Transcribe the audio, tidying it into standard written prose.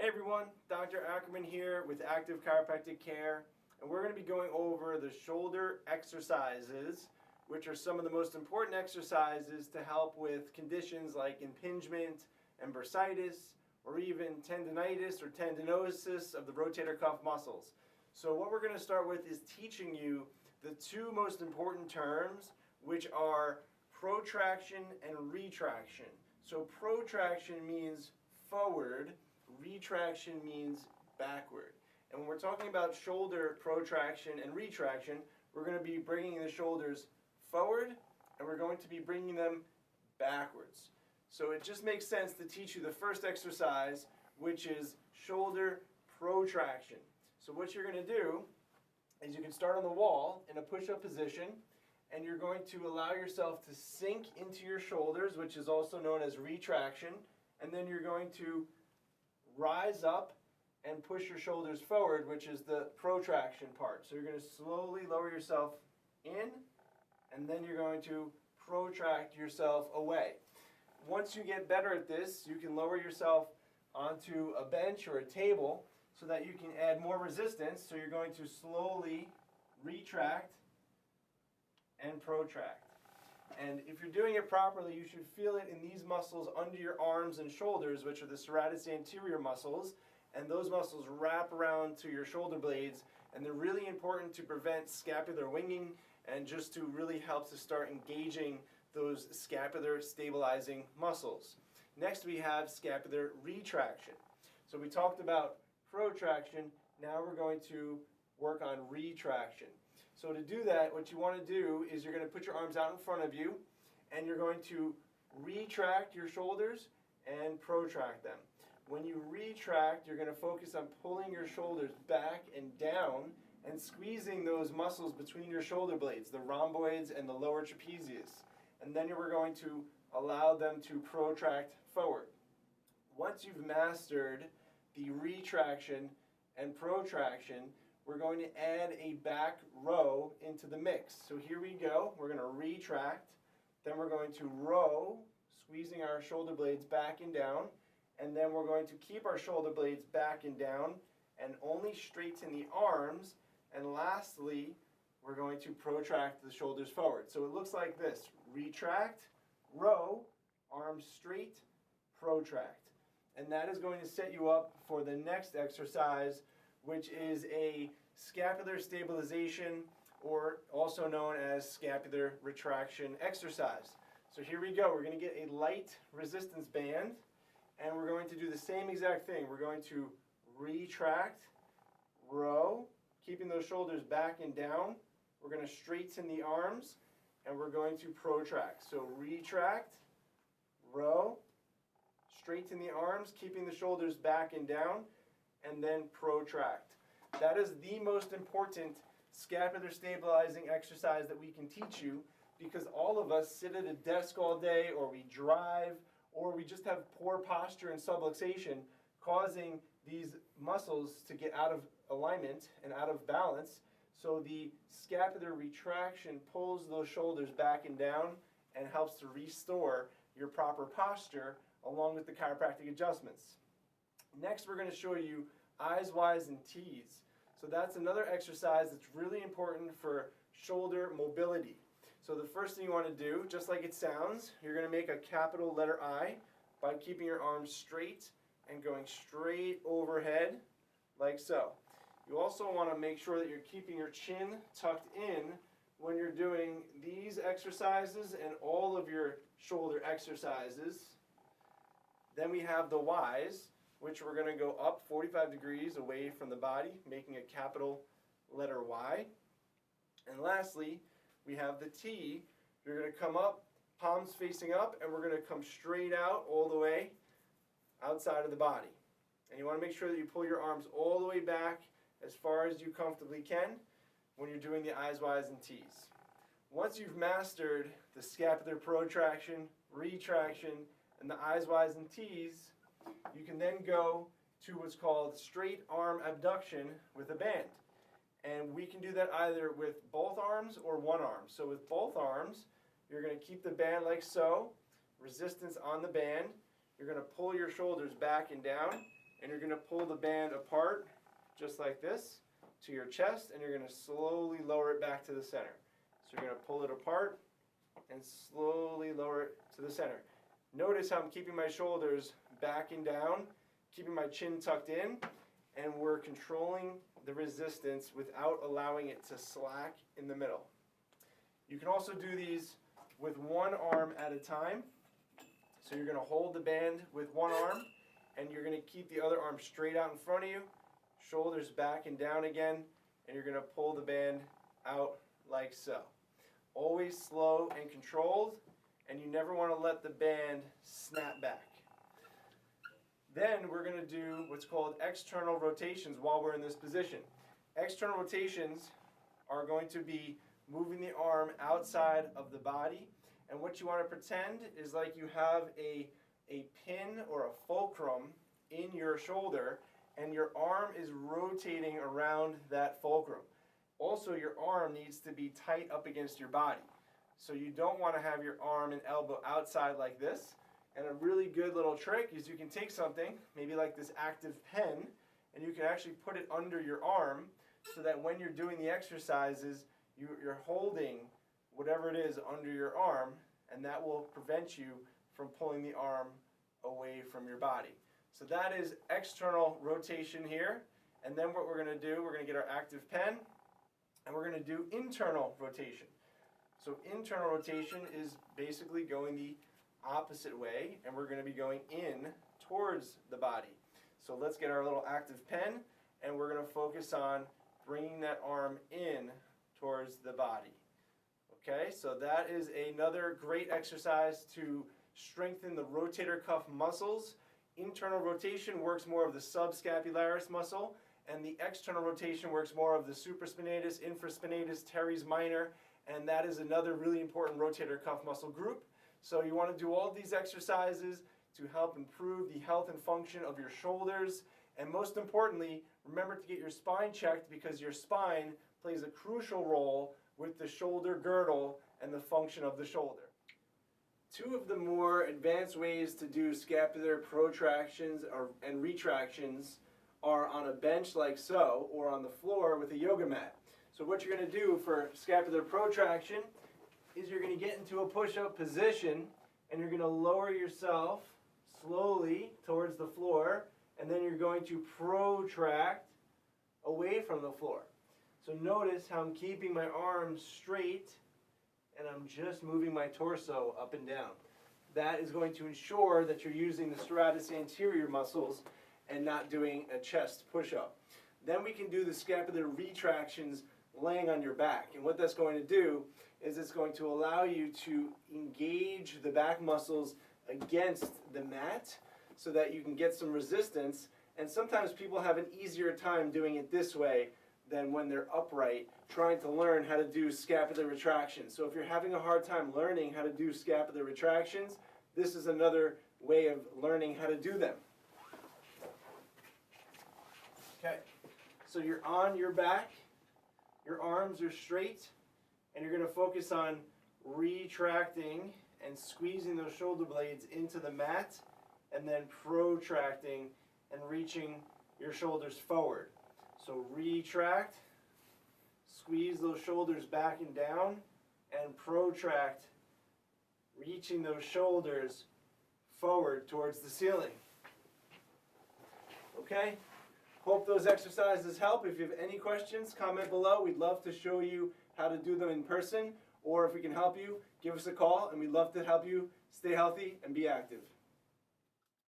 Hey everyone, Dr. Ackerman here with Active Chiropractic Care, and we're going to be going over the shoulder exercises, which are some of the most important exercises to help with conditions like impingement and bursitis, or even tendinitis or tendinosis of the rotator cuff muscles. So what we're going to start with is teaching you the two most important terms, which are protraction and retraction. So protraction means forward, retraction means backward. And when we're talking about shoulder protraction and retraction, we're going to be bringing the shoulders forward and we're going to be bringing them backwards. So it just makes sense to teach you the first exercise, which is shoulder protraction. So what you're going to do is you can start on the wall in a push-up position, and you're going to allow yourself to sink into your shoulders, which is also known as retraction, and then you're going to rise up and push your shoulders forward, which is the protraction part. So you're going to slowly lower yourself in, and then you're going to protract yourself away. Once you get better at this, you can lower yourself onto a bench or a table so that you can add more resistance. So you're going to slowly retract and protract. And if you're doing it properly, you should feel it in these muscles under your arms and shoulders, which are the serratus anterior muscles, and those muscles wrap around to your shoulder blades, and they're really important to prevent scapular winging and just to really help to start engaging those scapular stabilizing muscles. Next we have scapular retraction. So we talked about protraction, now we're going to work on retraction. So to do that, what you want to do is you're going to put your arms out in front of you, and you're going to retract your shoulders and protract them. When you retract, you're going to focus on pulling your shoulders back and down and squeezing those muscles between your shoulder blades, the rhomboids and the lower trapezius. And then we're going to allow them to protract forward. Once you've mastered the retraction and protraction, we're going to add a back row into the mix. So here we go. We're going to retract, then we're going to row, squeezing our shoulder blades back and down, and then we're going to keep our shoulder blades back and down and only straighten the arms, and lastly, we're going to protract the shoulders forward. So it looks like this: retract, row, arms straight, protract. And that is going to set you up for the next exercise, which is a scapular stabilization, or also known as scapular retraction exercise. So here we go. We're going to get a light resistance band, and we're going to do the same exact thing. We're going to retract, row, keeping those shoulders back and down. We're going to straighten the arms, and we're going to protract. So retract, row, straighten the arms, keeping the shoulders back and down, and then protract. That is the most important scapular stabilizing exercise that we can teach you, because all of us sit at a desk all day, or we drive, or we just have poor posture and subluxation, causing these muscles to get out of alignment and out of balance. So the scapular retraction pulls those shoulders back and down and helps to restore your proper posture along with the chiropractic adjustments. Next, we're going to show you eyes, Ys, and Ts. So that's another exercise that's really important for shoulder mobility. So the first thing you want to do, just like it sounds, you're going to make a capital letter I by keeping your arms straight and going straight overhead, like so. You also want to make sure that you're keeping your chin tucked in when you're doing these exercises and all of your shoulder exercises. Then we have the Ys, which we're going to go up 45 degrees away from the body, making a capital letter Y. And lastly, we have the T. You're going to come up, palms facing up, and we're going to come straight out all the way outside of the body. And you want to make sure that you pull your arms all the way back as far as you comfortably can when you're doing the I's, Y's, and T's. Once you've mastered the scapular protraction, retraction, and the I's, Y's, and T's, you can then go to what's called straight arm abduction with a band. And we can do that either with both arms or one arm. So with both arms, you're going to keep the band like so, resistance on the band. You're going to pull your shoulders back and down, and you're going to pull the band apart just like this to your chest, and you're going to slowly lower it back to the center. So you're going to pull it apart and slowly lower it to the center. Notice how I'm keeping my shoulders back and down, keeping my chin tucked in, and we're controlling the resistance without allowing it to slack in the middle. You can also do these with one arm at a time. So you're going to hold the band with one arm, and you're going to keep the other arm straight out in front of you, shoulders back and down again, and you're going to pull the band out like so. Always slow and controlled, and you never want to let the band snap back. Then we're going to do what's called external rotations while we're in this position. External rotations are going to be moving the arm outside of the body, and what you want to pretend is like you have a pin or a fulcrum in your shoulder, and your arm is rotating around that fulcrum. Also, your arm needs to be tight up against your body. So you don't want to have your arm and elbow outside like this. And a really good little trick is you can take something, maybe like this active pen, and you can actually put it under your arm so that when you're doing the exercises, you're holding whatever it is under your arm, and that will prevent you from pulling the arm away from your body. So that is external rotation here. And then what we're going to do, we're going to get our active pen, and we're going to do internal rotation. So internal rotation is basically going the opposite way, and we're going to be going in towards the body. So let's get our little active pen, and we're going to focus on bringing that arm in towards the body. Okay, so that is another great exercise to strengthen the rotator cuff muscles. Internal rotation works more of the subscapularis muscle, and the external rotation works more of the supraspinatus, infraspinatus, teres minor, and that is another really important rotator cuff muscle group. So you want to do all these exercises to help improve the health and function of your shoulders, and most importantly, remember to get your spine checked, because your spine plays a crucial role with the shoulder girdle and the function of the shoulder. Two of the more advanced ways to do scapular protractions and retractions are on a bench like so, or on the floor with a yoga mat. So what you're going to do for scapular protraction is you're going to get into a push-up position, and you're going to lower yourself slowly towards the floor, and then you're going to protract away from the floor. So notice how I'm keeping my arms straight, and I'm just moving my torso up and down. That is going to ensure that you're using the serratus anterior muscles and not doing a chest push-up. Then we can do the scapular retractions laying on your back. And what that's going to do is it's going to allow you to engage the back muscles against the mat so that you can get some resistance. And sometimes people have an easier time doing it this way than when they're upright, trying to learn how to do scapular retractions. So if you're having a hard time learning how to do scapular retractions, this is another way of learning how to do them. Okay, so you're on your back, your arms are straight, and you're going to focus on retracting and squeezing those shoulder blades into the mat, and then protracting and reaching your shoulders forward. So retract, squeeze those shoulders back and down, and protract, reaching those shoulders forward towards the ceiling. Okay? Hope those exercises help. If you have any questions, comment below. We'd love to show you how to do them in person, or if we can help you, give us a call, and we'd love to help you stay healthy and be active.